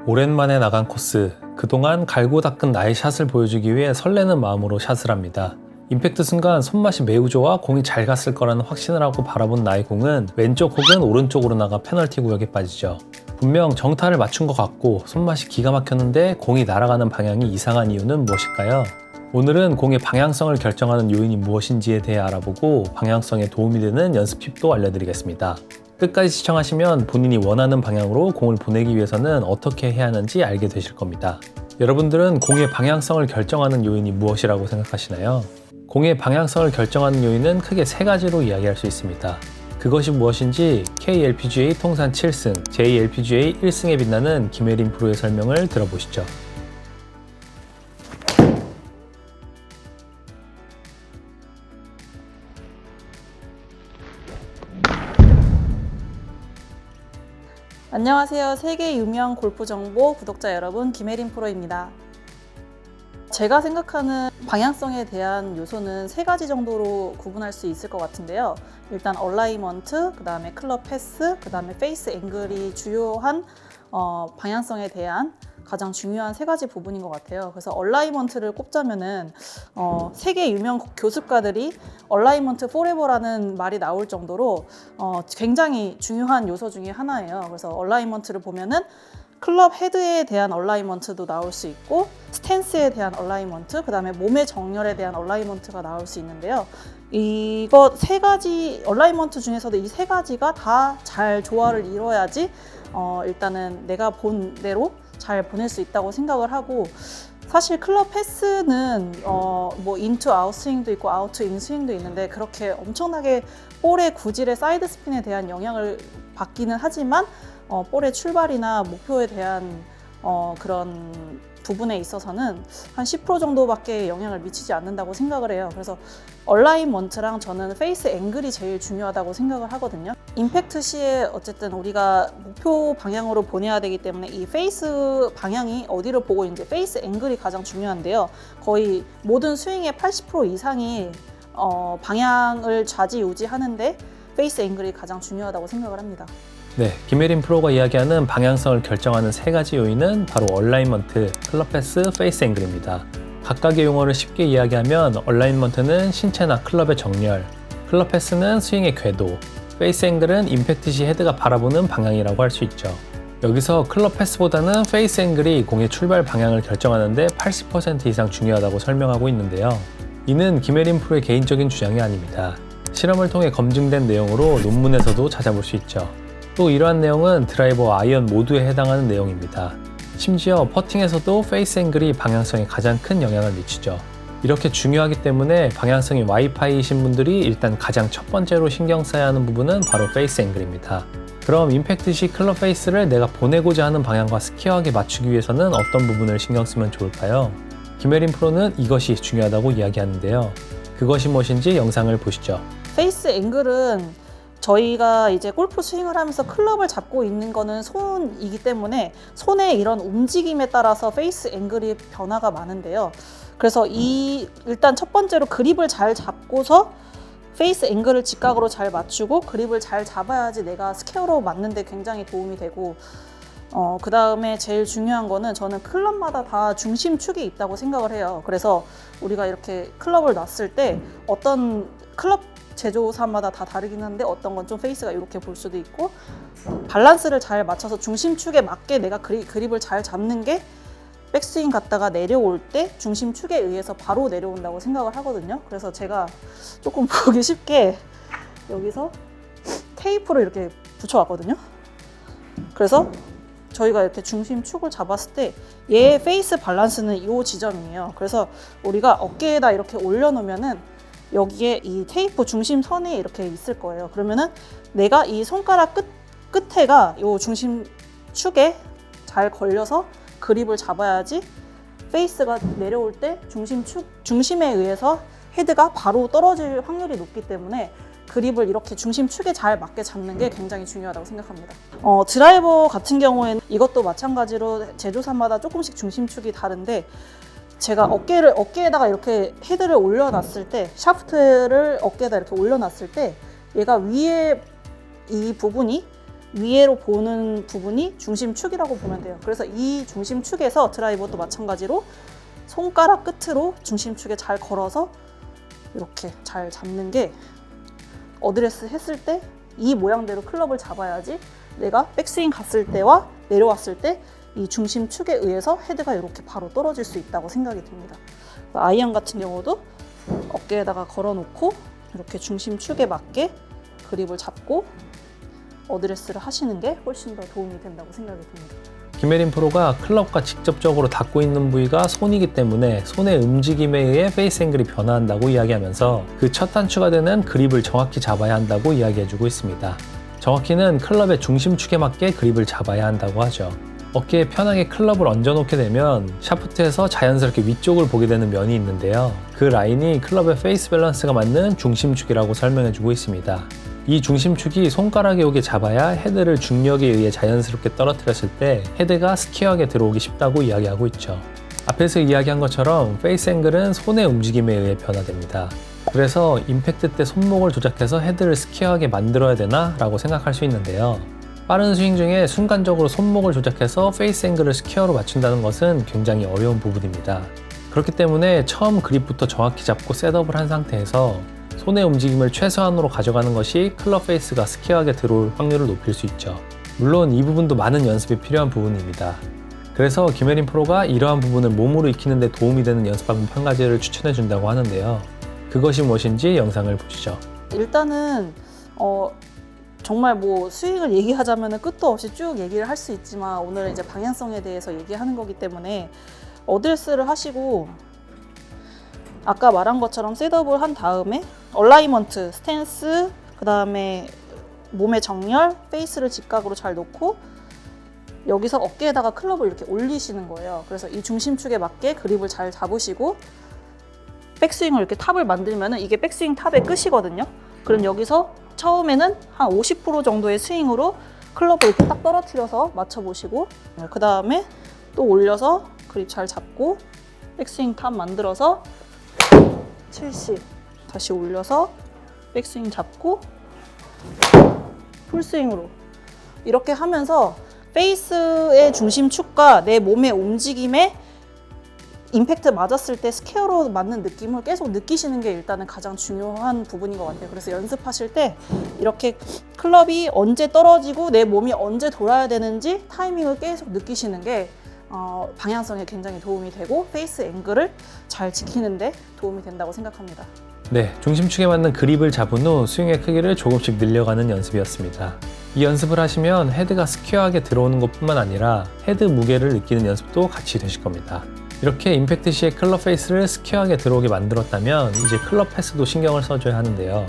오랜만에 나간 코스, 그동안 갈고 닦은 나의 샷을 보여주기 위해 설레는 마음으로 샷을 합니다. 임팩트 순간 손맛이 매우 좋아 공이 잘 갔을 거라는 확신을 하고 바라본 나의 공은 왼쪽 혹은 오른쪽으로 나가 페널티 구역에 빠지죠. 분명 정타를 맞춘 것 같고 손맛이 기가 막혔는데 공이 날아가는 방향이 이상한 이유는 무엇일까요? 오늘은 공의 방향성을 결정하는 요인이 무엇인지에 대해 알아보고 방향성에 도움이 되는 연습 팁도 알려드리겠습니다. 끝까지 시청하시면 본인이 원하는 방향으로 공을 보내기 위해서는 어떻게 해야 하는지 알게 되실 겁니다. 여러분들은 공의 방향성을 결정하는 요인이 무엇이라고 생각하시나요? 공의 방향성을 결정하는 요인은 크게 세 가지로 이야기할 수 있습니다. 그것이 무엇인지 KLPGA 통산 7승, JLPGA 1승에 빛나는 김혜림 프로의 설명을 들어보시죠. 안녕하세요. 세계 유명 골프 정보 구독자 여러분, 김혜림 프로입니다. 제가 생각하는 방향성에 대한 요소는 세 가지 정도로 구분할 수 있을 것 같은데요. 일단 얼라이먼트, 그 다음에 클럽 패스, 그 다음에 페이스 앵글이 주요한 방향성에 대한 가장 중요한 세 가지 부분인 것 같아요. 그래서 얼라이먼트를 꼽자면은 세계 유명 교습가들이 얼라이먼트 포레버라는 말이 나올 정도로 굉장히 중요한 요소 중에 하나예요. 그래서 얼라이먼트를 보면은 클럽 헤드에 대한 얼라이먼트도 나올 수 있고 스탠스에 대한 얼라이먼트, 그 다음에 몸의 정렬에 대한 얼라이먼트가 나올 수 있는데요. 이거 세 가지 얼라이먼트 중에서도 이 세 가지가 다 잘 조화를 이뤄야지 일단은 내가 본 대로 잘 보낼 수 있다고 생각을 하고, 사실 클럽 패스는 뭐 인투 아웃 스윙도 있고 아웃 투 인 스윙도 있는데 그렇게 엄청나게 볼의 구질의 사이드 스핀에 대한 영향을 받기는 하지만 볼의 출발이나 목표에 대한 그런 부분에 있어서는 한 10% 정도밖에 영향을 미치지 않는다고 생각을 해요. 그래서 얼라이먼트랑 저는 페이스 앵글이 제일 중요하다고 생각을 하거든요. 임팩트 시에 어쨌든 우리가 목표 방향으로 보내야 되기 때문에 이 페이스 방향이 어디를 보고 이제 페이스 앵글이 가장 중요한데요. 거의 모든 스윙의 80% 이상이 방향을 좌지우지하는데 페이스 앵글이 가장 중요하다고 생각을 합니다. 네, 김혜림 프로가 이야기하는 방향성을 결정하는 세 가지 요인은 바로 얼라이먼트, 클럽 패스, 페이스 앵글입니다. 각각의 용어를 쉽게 이야기하면 얼라이먼트는 신체나 클럽의 정렬, 클럽 패스는 스윙의 궤도, 페이스 앵글은 임팩트 시 헤드가 바라보는 방향이라고 할 수 있죠. 여기서 클럽 패스보다는 페이스 앵글이 공의 출발 방향을 결정하는데 80% 이상 중요하다고 설명하고 있는데요. 이는 김혜림 프로의 개인적인 주장이 아닙니다. 실험을 통해 검증된 내용으로 논문에서도 찾아볼 수 있죠. 또 이러한 내용은 드라이버와 아이언 모두에 해당하는 내용입니다. 심지어 퍼팅에서도 페이스 앵글이 방향성에 가장 큰 영향을 미치죠. 이렇게 중요하기 때문에 방향성이 와이파이이신 분들이 일단 가장 첫 번째로 신경 써야 하는 부분은 바로 페이스 앵글입니다. 그럼 임팩트 시 클럽 페이스를 내가 보내고자 하는 방향과 스퀘어하게 맞추기 위해서는 어떤 부분을 신경 쓰면 좋을까요? 김혜림 프로는 이것이 중요하다고 이야기하는데요. 그것이 무엇인지 영상을 보시죠. 페이스 앵글은 저희가 이제 골프 스윙을 하면서 클럽을 잡고 있는 거는 손이기 때문에 손의 이런 움직임에 따라서 페이스 앵글이 변화가 많은데요. 그래서 일단 첫 번째로 그립을 잘 잡고서 페이스 앵글을 직각으로 잘 맞추고 그립을 잘 잡아야지 내가 스퀘어로 맞는 데 굉장히 도움이 되고, 그 다음에 제일 중요한 거는 저는 클럽마다 다 중심축이 있다고 생각을 해요. 그래서 우리가 이렇게 클럽을 놨을 때 어떤 클럽 제조사마다 다 다르긴 한데 어떤 건 좀 페이스가 이렇게 볼 수도 있고, 밸런스를 잘 맞춰서 중심축에 맞게 내가 그립을 잘 잡는 게 백스윙 갔다가 내려올 때 중심축에 의해서 바로 내려온다고 생각을 하거든요. 그래서 제가 조금 보기 쉽게 여기서 테이프를 이렇게 붙여왔거든요. 그래서 저희가 이렇게 중심축을 잡았을 때 얘의 페이스 밸런스는 이 지점이에요. 그래서 우리가 어깨에다 이렇게 올려놓으면은 여기에 이 테이프 중심선이 이렇게 있을 거예요. 그러면은 내가 이 손가락 끝에가 이 중심축에 잘 걸려서 그립을 잡아야지 페이스가 내려올 때 중심에 의해서 헤드가 바로 떨어질 확률이 높기 때문에 그립을 이렇게 중심축에 잘 맞게 잡는 게 굉장히 중요하다고 생각합니다. 드라이버 같은 경우에는 이것도 마찬가지로 제조사마다 조금씩 중심축이 다른데, 제가 어깨에다가 이렇게 헤드를 올려놨을 때, 샤프트를 어깨에다 이렇게 올려놨을 때 얘가 위에 이 부분이 위로 보는 부분이 중심축이라고 보면 돼요. 그래서 이 중심축에서 드라이버도 마찬가지로 손가락 끝으로 중심축에 잘 걸어서 이렇게 잘 잡는 게 어드레스 했을 때 이 모양대로 클럽을 잡아야지 내가 백스윙 갔을 때와 내려왔을 때 이 중심축에 의해서 헤드가 이렇게 바로 떨어질 수 있다고 생각이 듭니다. 아이언 같은 경우도 어깨에다가 걸어놓고 이렇게 중심축에 맞게 그립을 잡고 어드레스를 하시는 게 훨씬 더 도움이 된다고 생각이 듭니다. 김혜린 프로가 클럽과 직접적으로 닿고 있는 부위가 손이기 때문에 손의 움직임에 의해 페이스 앵글이 변화한다고 이야기하면서 그 첫 단추가 되는 그립을 정확히 잡아야 한다고 이야기해주고 있습니다. 정확히는 클럽의 중심축에 맞게 그립을 잡아야 한다고 하죠. 어깨에 편하게 클럽을 얹어놓게 되면 샤프트에서 자연스럽게 위쪽을 보게 되는 면이 있는데요. 그 라인이 클럽의 페이스 밸런스가 맞는 중심축이라고 설명해주고 있습니다. 이 중심축이 손가락에 오게 잡아야 헤드를 중력에 의해 자연스럽게 떨어뜨렸을 때 헤드가 스퀘어하게 들어오기 쉽다고 이야기하고 있죠. 앞에서 이야기한 것처럼 페이스 앵글은 손의 움직임에 의해 변화됩니다. 그래서 임팩트 때 손목을 조작해서 헤드를 스퀘어하게 만들어야 되나? 라고 생각할 수 있는데요. 빠른 스윙 중에 순간적으로 손목을 조작해서 페이스 앵글을 스퀘어로 맞춘다는 것은 굉장히 어려운 부분입니다. 그렇기 때문에 처음 그립부터 정확히 잡고 셋업을 한 상태에서 손의 움직임을 최소한으로 가져가는 것이 클럽 페이스가 스퀘어하게 들어올 확률을 높일 수 있죠. 물론 이 부분도 많은 연습이 필요한 부분입니다. 그래서 김혜린 프로가 이러한 부분을 몸으로 익히는 데 도움이 되는 연습 방법 한 가지를 추천해 준다고 하는데요. 그것이 무엇인지 영상을 보시죠. 일단은 정말 뭐 스윙을 얘기하자면 끝도 없이 쭉 얘기를 할 수 있지만 오늘은 이제 방향성에 대해서 얘기하는 거기 때문에 어드레스를 하시고 아까 말한 것처럼 셋업을 한 다음에 얼라이먼트, 스탠스, 그 다음에 몸의 정렬, 페이스를 직각으로 잘 놓고 여기서 어깨에다가 클럽을 이렇게 올리시는 거예요. 그래서 이 중심축에 맞게 그립을 잘 잡으시고 백스윙을 이렇게 탑을 만들면 이게 백스윙 탑의 끝이거든요. 그럼 여기서 처음에는 한 50% 정도의 스윙으로 클럽을 이렇게 딱 떨어뜨려서 맞춰보시고 그 다음에 또 올려서 그립 잘 잡고 백스윙 탑 만들어서 70 다시 올려서 백스윙 잡고 풀스윙으로 이렇게 하면서 페이스의 중심축과 내 몸의 움직임에 임팩트 맞았을 때 스퀘어로 맞는 느낌을 계속 느끼시는 게 일단은 가장 중요한 부분인 것 같아요. 그래서 연습하실 때 이렇게 클럽이 언제 떨어지고 내 몸이 언제 돌아야 되는지 타이밍을 계속 느끼시는 게 방향성에 굉장히 도움이 되고 페이스 앵글을 잘 지키는데 도움이 된다고 생각합니다. 네, 중심축에 맞는 그립을 잡은 후 스윙의 크기를 조금씩 늘려가는 연습이었습니다. 이 연습을 하시면 헤드가 스퀘어하게 들어오는 것뿐만 아니라 헤드 무게를 느끼는 연습도 같이 되실 겁니다. 이렇게 임팩트 시에 클럽 페이스를 스퀘어하게 들어오게 만들었다면 이제 클럽 패스도 신경을 써줘야 하는데요.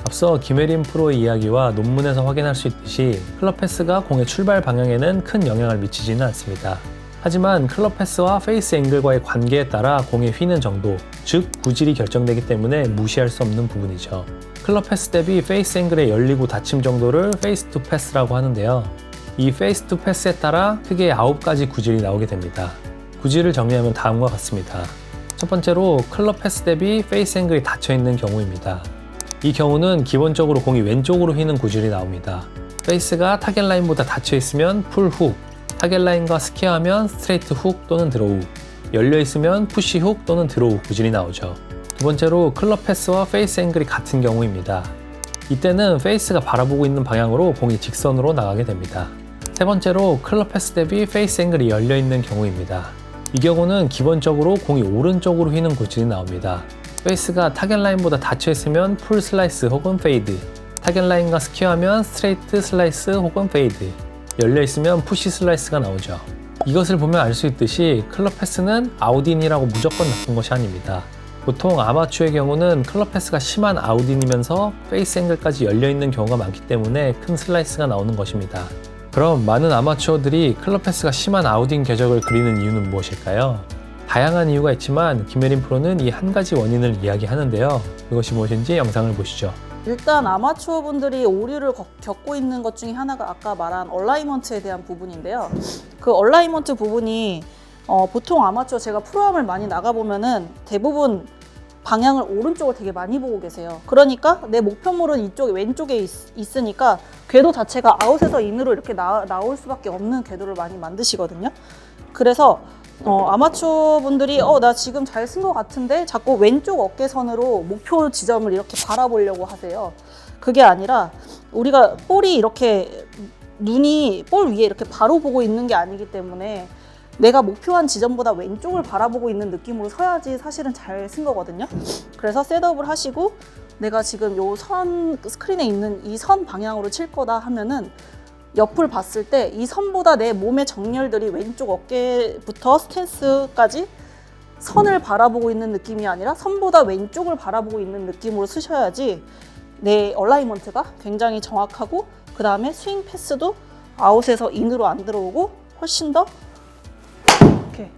앞서 김혜린 프로의 이야기와 논문에서 확인할 수 있듯이 클럽 패스가 공의 출발 방향에는 큰 영향을 미치지는 않습니다. 하지만 클럽 패스와 페이스 앵글과의 관계에 따라 공의 휘는 정도, 즉 구질이 결정되기 때문에 무시할 수 없는 부분이죠. 클럽 패스 대비 페이스 앵글의 열리고 닫힘 정도를 페이스 투 패스라고 하는데요. 이 페이스 투 패스에 따라 크게 9가지 구질이 나오게 됩니다. 구질을 정리하면 다음과 같습니다. 첫 번째로 클럽 패스 대비 페이스 앵글이 닫혀있는 경우입니다. 이 경우는 기본적으로 공이 왼쪽으로 휘는 구질이 나옵니다. 페이스가 타겟 라인보다 닫혀있으면 풀 훅, 타겟 라인과 스퀘어하면 스트레이트 훅 또는 드로우, 열려있으면 푸시 훅 또는 드로우 구질이 나오죠. 두 번째로 클럽 패스와 페이스 앵글이 같은 경우입니다. 이때는 페이스가 바라보고 있는 방향으로 공이 직선으로 나가게 됩니다. 세 번째로 클럽 패스 대비 페이스 앵글이 열려있는 경우입니다. 이 경우는 기본적으로 공이 오른쪽으로 휘는 구질이 나옵니다. 페이스가 타겟 라인보다 닫혀있으면 풀 슬라이스 혹은 페이드, 타겟 라인과 스퀘어하면 스트레이트 슬라이스 혹은 페이드, 열려있으면 푸시 슬라이스가 나오죠. 이것을 보면 알 수 있듯이 클럽 패스는 아웃인이라고 무조건 나쁜 것이 아닙니다. 보통 아마추어의 경우는 클럽 패스가 심한 아웃인이면서 페이스 앵글까지 열려있는 경우가 많기 때문에 큰 슬라이스가 나오는 것입니다. 그럼 많은 아마추어들이 클럽 패스가 심한 아웃인 궤적을 그리는 이유는 무엇일까요? 다양한 이유가 있지만 김혜린 프로는 이 한 가지 원인을 이야기하는데요. 그것이 무엇인지 영상을 보시죠. 일단 아마추어 분들이 오류를 겪고 있는 것 중에 하나가 아까 말한 얼라이먼트에 대한 부분인데요. 그 얼라이먼트 부분이 보통 아마추어 제가 프로암을 많이 나가보면은 대부분 방향을 오른쪽을 되게 많이 보고 계세요. 그러니까 내 목표물은 이쪽 왼쪽에 있으니까 궤도 자체가 아웃에서 인으로 이렇게 나올 수밖에 없는 궤도를 많이 만드시거든요. 그래서 아마추어 분들이 나 지금 잘 쓴 것 같은데 자꾸 왼쪽 어깨선으로 목표 지점을 이렇게 바라보려고 하세요. 그게 아니라 우리가 볼이 이렇게 눈이 볼 위에 이렇게 바로 보고 있는 게 아니기 때문에 내가 목표한 지점보다 왼쪽을 바라보고 있는 느낌으로 서야지 사실은 잘 쓴 거거든요. 그래서 셋업을 하시고 내가 지금 요 선 스크린에 있는 이 선 방향으로 칠 거다 하면은 옆을 봤을 때 이 선보다 내 몸의 정렬들이 왼쪽 어깨부터 스탠스까지 선을 바라보고 있는 느낌이 아니라 선보다 왼쪽을 바라보고 있는 느낌으로 쓰셔야지 내 얼라이먼트가 굉장히 정확하고 그 다음에 스윙 패스도 아웃에서 인으로 안 들어오고 훨씬 더 이렇게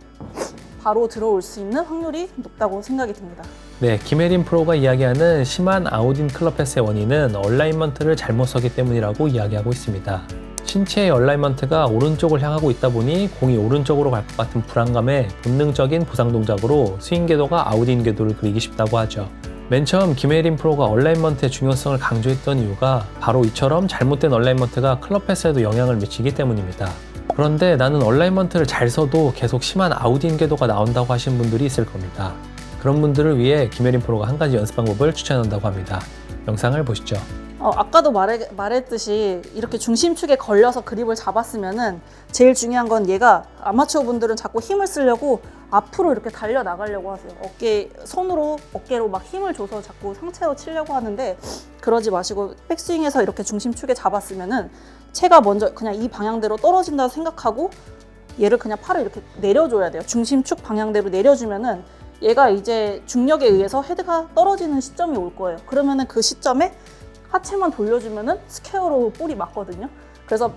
바로 들어올 수 있는 확률이 높다고 생각이 듭니다. 네, 김혜린 프로가 이야기하는 심한 아웃인 클럽 패스의 원인은 얼라이먼트를 잘못 썼기 때문이라고 이야기하고 있습니다. 신체의 얼라이먼트가 오른쪽을 향하고 있다 보니 공이 오른쪽으로 갈 것 같은 불안감에 본능적인 부상 동작으로 스윙 궤도가 아웃인 궤도를 그리기 쉽다고 하죠. 맨 처음 김혜린 프로가 얼라이먼트의 중요성을 강조했던 이유가 바로 이처럼 잘못된 얼라이먼트가 클럽 패스에도 영향을 미치기 때문입니다. 그런데 나는 얼라이먼트를 잘 써도 계속 심한 아웃인 궤도가 나온다고 하신 분들이 있을 겁니다. 그런 분들을 위해 김혜린 프로가 한 가지 연습 방법을 추천한다고 합니다. 영상을 보시죠. 아까도 말했듯이 이렇게 중심축에 걸려서 그립을 잡았으면은 제일 중요한 건 얘가 아마추어 분들은 자꾸 힘을 쓰려고 앞으로 이렇게 달려 나가려고 하세요. 손으로 어깨로 막 힘을 줘서 자꾸 상체로 치려고 하는데 그러지 마시고 백스윙에서 이렇게 중심축에 잡았으면은 채가 먼저 그냥 이 방향대로 떨어진다 생각하고 얘를 그냥 팔을 이렇게 내려줘야 돼요. 중심축 방향대로 내려주면은 얘가 이제 중력에 의해서 헤드가 떨어지는 시점이 올 거예요. 그러면은 그 시점에 하체만 돌려주면은 스퀘어로 볼이 맞거든요. 그래서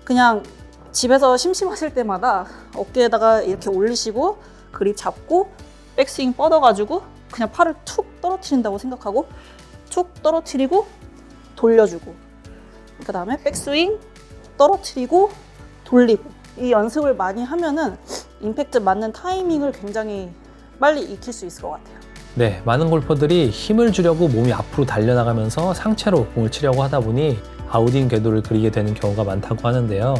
그냥 집에서 심심하실 때마다 어깨에다가 이렇게 올리시고 그립 잡고 백스윙 뻗어가지고 그냥 팔을 툭 떨어뜨린다고 생각하고 툭 떨어뜨리고 돌려주고 그 다음에 백스윙 떨어뜨리고 돌리고 이 연습을 많이 하면은 임팩트 맞는 타이밍을 굉장히 빨리 익힐 수 있을 것 같아요. 네, 많은 골퍼들이 힘을 주려고 몸이 앞으로 달려나가면서 상체로 공을 치려고 하다 보니 아웃인 궤도를 그리게 되는 경우가 많다고 하는데요.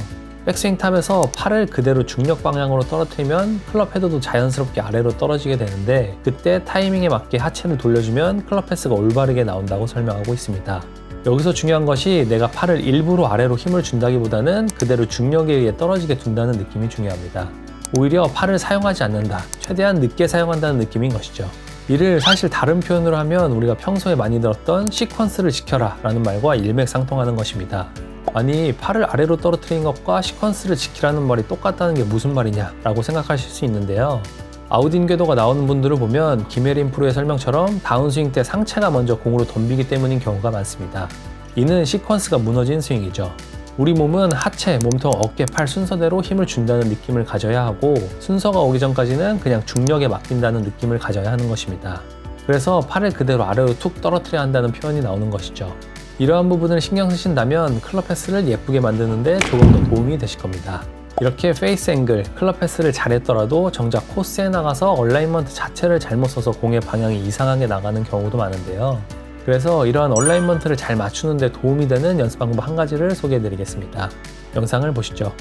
백스윙 탑에서 팔을 그대로 중력 방향으로 떨어뜨리면 클럽 헤드도 자연스럽게 아래로 떨어지게 되는데 그때 타이밍에 맞게 하체를 돌려주면 클럽 패스가 올바르게 나온다고 설명하고 있습니다. 여기서 중요한 것이 내가 팔을 일부러 아래로 힘을 준다기보다는 그대로 중력에 의해 떨어지게 둔다는 느낌이 중요합니다. 오히려 팔을 사용하지 않는다, 최대한 늦게 사용한다는 느낌인 것이죠. 이를 사실 다른 표현으로 하면 우리가 평소에 많이 들었던 시퀀스를 지켜라 라는 말과 일맥상통하는 것입니다. 아니, 팔을 아래로 떨어뜨리는 것과 시퀀스를 지키라는 말이 똑같다는 게 무슨 말이냐 라고 생각하실 수 있는데요. 아웃인 궤도가 나오는 분들을 보면 김혜린 프로의 설명처럼 다운스윙 때 상체가 먼저 공으로 덤비기 때문인 경우가 많습니다. 이는 시퀀스가 무너진 스윙이죠. 우리 몸은 하체, 몸통, 어깨, 팔 순서대로 힘을 준다는 느낌을 가져야 하고 순서가 오기 전까지는 그냥 중력에 맡긴다는 느낌을 가져야 하는 것입니다. 그래서 팔을 그대로 아래로 툭 떨어뜨려야 한다는 표현이 나오는 것이죠. 이러한 부분을 신경 쓰신다면 클럽 패스를 예쁘게 만드는데 조금 더 도움이 되실 겁니다. 이렇게 페이스 앵글, 클럽 패스를 잘했더라도 정작 코스에 나가서 얼라이먼트 자체를 잘못 써서 공의 방향이 이상하게 나가는 경우도 많은데요. 그래서 이러한 얼라이먼트를 잘 맞추는 데 도움이 되는 연습 방법 한 가지를 소개해 드리겠습니다. 영상을 보시죠.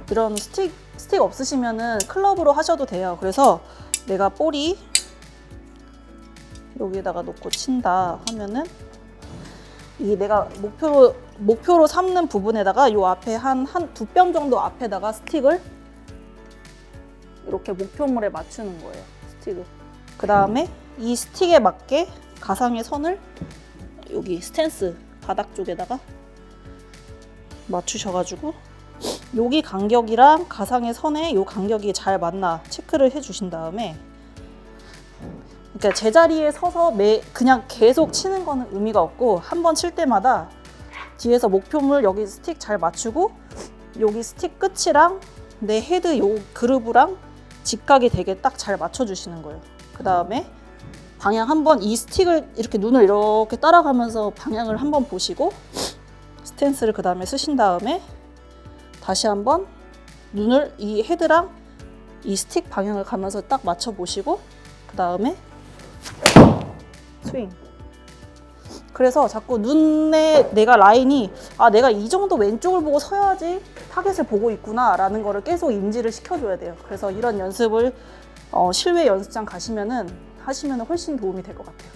이런 스틱 없으시면은 클럽으로 하셔도 돼요. 그래서 내가 볼이 여기에다가 놓고 친다 하면은 이 내가 목표로 삼는 부분에다가 요 앞에 한 두 뼘 정도 앞에다가 스틱을 이렇게 목표물에 맞추는 거예요. 스틱을. 그 다음에 이 스틱에 맞게 가상의 선을 여기 스탠스 바닥 쪽에다가 맞추셔가지고 여기 간격이랑 가상의 선의 요 간격이 잘 맞나 체크를 해주신 다음에 그러니까 제자리에 서서 그냥 계속 치는 거는 의미가 없고 한 번 칠 때마다 뒤에서 목표물 여기 스틱 잘 맞추고 여기 스틱 끝이랑 내 헤드 요 그루브랑 직각이 되게 딱 잘 맞춰주시는 거예요. 그 다음에 방향 한번 이 스틱을 이렇게 눈을 이렇게 따라가면서 방향을 한번 보시고 스탠스를 그 다음에 쓰신 다음에 다시 한번 눈을 이 헤드랑 이 스틱 방향을 가면서 딱 맞춰 보시고 그 다음에 스윙. 그래서 자꾸 눈에 내가 라인이 내가 이 정도 왼쪽을 보고 서야지 타겟을 보고 있구나 라는 거를 계속 인지를 시켜줘야 돼요. 그래서 이런 연습을 실외 연습장 하시면 훨씬 도움이 될 것 같아요.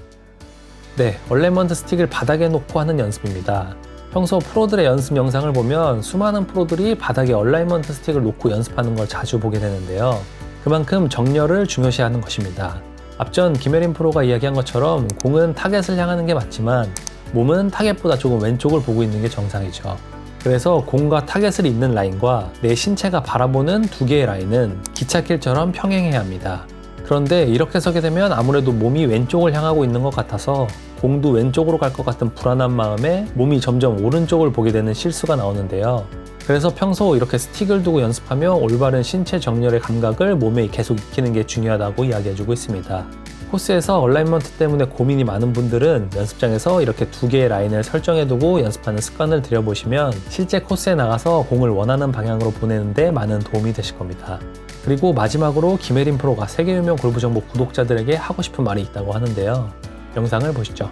네, 얼라이먼트 스틱을 바닥에 놓고 하는 연습입니다. 평소 프로들의 연습 영상을 보면 수많은 프로들이 바닥에 얼라이먼트 스틱을 놓고 연습하는 걸 자주 보게 되는데요. 그만큼 정렬을 중요시하는 것입니다. 앞전 김혜린 프로가 이야기한 것처럼 공은 타겟을 향하는 게 맞지만 몸은 타겟보다 조금 왼쪽을 보고 있는 게 정상이죠. 그래서 공과 타겟을 잇는 라인과 내 신체가 바라보는 두 개의 라인은 기찻길처럼 평행해야 합니다. 그런데 이렇게 서게 되면 아무래도 몸이 왼쪽을 향하고 있는 것 같아서 공도 왼쪽으로 갈 것 같은 불안한 마음에 몸이 점점 오른쪽을 보게 되는 실수가 나오는데요. 그래서 평소 이렇게 스틱을 두고 연습하며 올바른 신체 정렬의 감각을 몸에 계속 익히는 게 중요하다고 이야기해주고 있습니다. 코스에서 얼라이먼트 때문에 고민이 많은 분들은 연습장에서 이렇게 두 개의 라인을 설정해두고 연습하는 습관을 들여보시면 실제 코스에 나가서 공을 원하는 방향으로 보내는데 많은 도움이 되실 겁니다. 그리고 마지막으로 김혜린 프로가 세계 유명 골프 정보 구독자들에게 하고 싶은 말이 있다고 하는데요. 영상을 보시죠.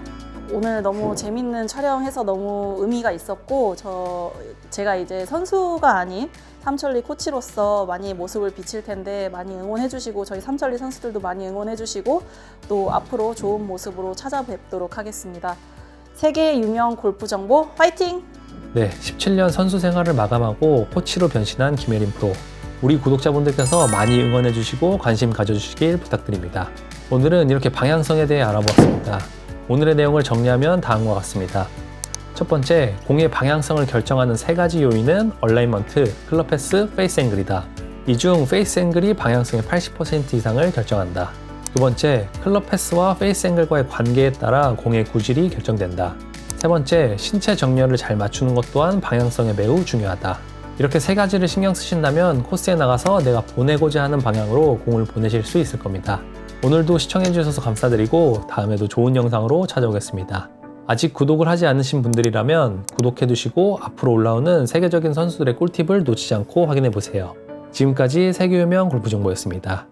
오늘 너무 재밌는 촬영해서 너무 의미가 있었고 제가 이제 선수가 아닌 삼천리 코치로서 많이 모습을 비칠 텐데 많이 응원해 주시고 저희 삼천리 선수들도 많이 응원해 주시고 또 앞으로 좋은 모습으로 찾아뵙도록 하겠습니다. 세계 유명 골프 정보 화이팅! 네, 17년 선수 생활을 마감하고 코치로 변신한 김혜린 프로. 우리 구독자분들께서 많이 응원해 주시고 관심 가져주시길 부탁드립니다. 오늘은 이렇게 방향성에 대해 알아보았습니다. 오늘의 내용을 정리하면 다음과 같습니다. 첫 번째, 공의 방향성을 결정하는 세 가지 요인은 얼라이먼트, 클럽 패스, 페이스 앵글이다. 이 중 페이스 앵글이 방향성의 80% 이상을 결정한다. 두 번째, 클럽 패스와 페이스 앵글과의 관계에 따라 공의 구질이 결정된다. 세 번째, 신체 정렬을 잘 맞추는 것 또한 방향성에 매우 중요하다. 이렇게 세 가지를 신경 쓰신다면 코스에 나가서 내가 보내고자 하는 방향으로 공을 보내실 수 있을 겁니다. 오늘도 시청해주셔서 감사드리고 다음에도 좋은 영상으로 찾아오겠습니다. 아직 구독을 하지 않으신 분들이라면 구독해두시고 앞으로 올라오는 세계적인 선수들의 꿀팁을 놓치지 않고 확인해보세요. 지금까지 세계 유명 골프 정보였습니다.